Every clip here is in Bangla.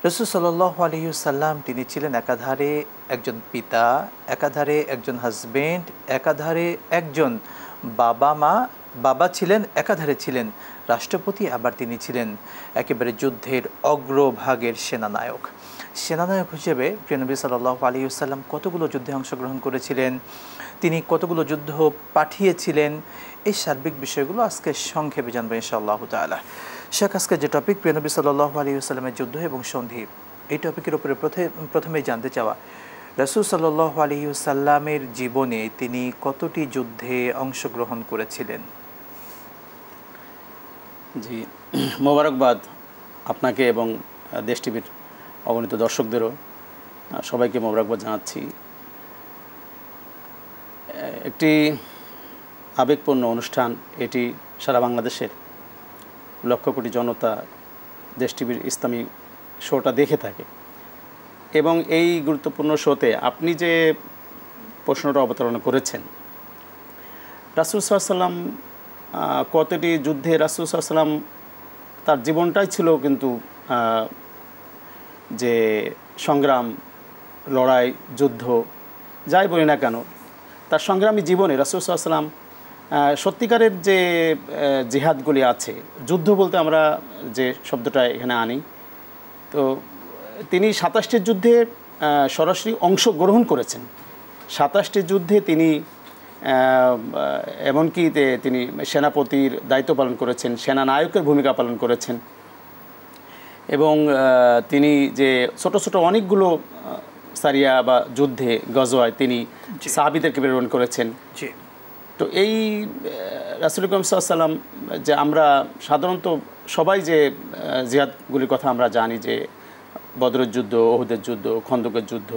রাসূল সাল্লাল্লাহু আলাইহি ওয়াসাল্লাম তিনি ছিলেন একাধারে একজন পিতা, একাধারে একজন হাজবেন্ড, একাধারে একজন বাবা ছিলেন, একাধারে ছিলেন রাষ্ট্রপতি, আবার তিনি ছিলেন একেবারে যুদ্ধের অগ্রভাগের সেনানায়ক হিসেবে প্রিয় নবী সাল্লাল্লাহু আলাইহি ওয়াসাল্লাম কতগুলো যুদ্ধে অংশগ্রহণ করেছিলেন, তিনি কতগুলো যুদ্ধ পাঠিয়েছিলেন, এই সার্বিক বিষয়গুলো আজকে সংক্ষেপে জানবো ইনশাআল্লাহ তাআলা। শেখ, আজকে যে টপিক প্রিয় নবী সাল্লাল্লাহু আলাইহি ওয়াসাল্লামের যুদ্ধ এবং সন্ধি, এই টপিকের উপরে প্রথমেই জানতে চাওয়া, রাসূল সাল্লাল্লাহু আলাইহি ওয়াসাল্লামের জীবনে তিনি কতটি যুদ্ধে অংশগ্রহণ করেছিলেন? জি, মোবারকবাদ আপনাকে এবং দেশ টিভির অগণিত দর্শকদেরও সবাইকে মোবারকবাদ জানাচ্ছি। একটি আবেগপূর্ণ অনুষ্ঠান এটি, সারা বাংলাদেশের লক্ষ কোটি জনতা দেশ টিভির ইসলামী শোটা দেখে থাকে এবং এই গুরুত্বপূর্ণ শোতে আপনি যে প্রশ্নটা অবতারণা করেছেন, রাসূল সাল্লাল্লাহু আলাইহি ওয়াসাল্লাম কতটি যুদ্ধে, রাসূল সাল্লাল্লাহু আলাইহি ওয়াসাল্লাম তার জীবনটাই ছিল কিন্তু যে সংগ্রাম, লড়াই, যুদ্ধ যাই বলি না কেন, তার সংগ্রামী জীবনে রাসূল সাল্লাল্লাহু আলাইহি ওয়াসাল্লাম সত্যিকারের যে জিহাদগুলি আছে, যুদ্ধ বলতে আমরা যে শব্দটা এখানে আনি, তো তিনি ২৭টি যুদ্ধে সরাসরি অংশগ্রহণ করেছেন। ২৭টি যুদ্ধে তিনি এমনকি তিনি সেনাপতির দায়িত্ব পালন করেছেন, সেনানায়কের ভূমিকা পালন করেছেন এবং তিনি যে ছোট ছোট অনেকগুলো সারিয়া বা যুদ্ধে গজওয়ায় তিনি সাহাবীদেরকে প্রেরণ করেছেন। তো এই রাসূল আকরাম সাল্লাল্লাহু আলাইহি ওয়াসাল্লাম যে আমরা সাধারণত সবাই যে জিহাদগুলির কথা আমরা জানি, যে বদরের যুদ্ধ, উহুদের যুদ্ধ, খন্দকের যুদ্ধ,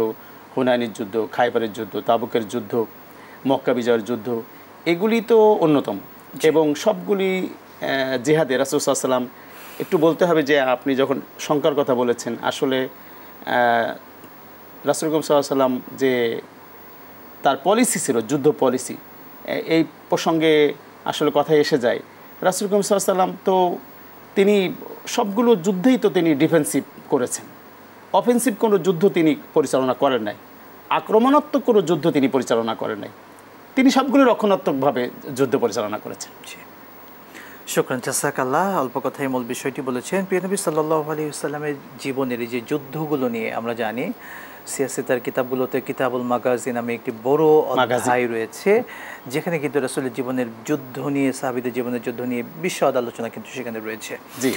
হুনাইনের যুদ্ধ, খাইবারের যুদ্ধ, তাবুকের যুদ্ধ, মক্কা বিজয়ের যুদ্ধ, এগুলি তো অন্যতম এবং সবগুলি জিহাদে রাসূল সাল্লাল্লাহু আলাইহি ওয়াসাল্লাম, একটু বলতে হবে যে আপনি যখন সংখ্যার কথা বলেছেন, আসলে রাসূল আকরাম সাল্লাল্লাহু আলাইহি ওয়াসাল্লাম যে তার পলিসি ছিল, যুদ্ধ পলিসি, এই প্রসঙ্গে আসলে কথা এসে যায়। রাসূল আকরাম সাল্লাল্লাহু আলাইহি ওয়াসাল্লাম তো তিনি সবগুলো যুদ্ধেই তো তিনি ডিফেন্সিভ করেছেন, অফেন্সিভ কোনো যুদ্ধ তিনি পরিচালনা করেন নাই, আক্রমণাত্মক কোনো যুদ্ধ তিনি পরিচালনা করেন নাই, তিনি সবগুলো রক্ষণাত্মকভাবে যুদ্ধ পরিচালনা করেছেন। শুকরান, জাযাকাল্লাহ। অল্প কথায় মূল বিষয়টি বলেছেন। প্রিয় নবী সাল্লাল্লাহু আলাইহি ওয়াসাল্লামের জীবনের এই যে যুদ্ধগুলো নিয়ে আমরা জানি, সিয়াসেতার কিতাবগুলোতে কিতাবুল মাগাজি নামে একটি বড় অধ্যায় রয়েছে, যেখানে কিন্তু রাসূলের জীবনের যুদ্ধ নিয়ে, সাহাবীদের জীবনের যুদ্ধ নিয়ে বিশদ আলোচনা কিন্তু সেখানে রয়েছে। জি।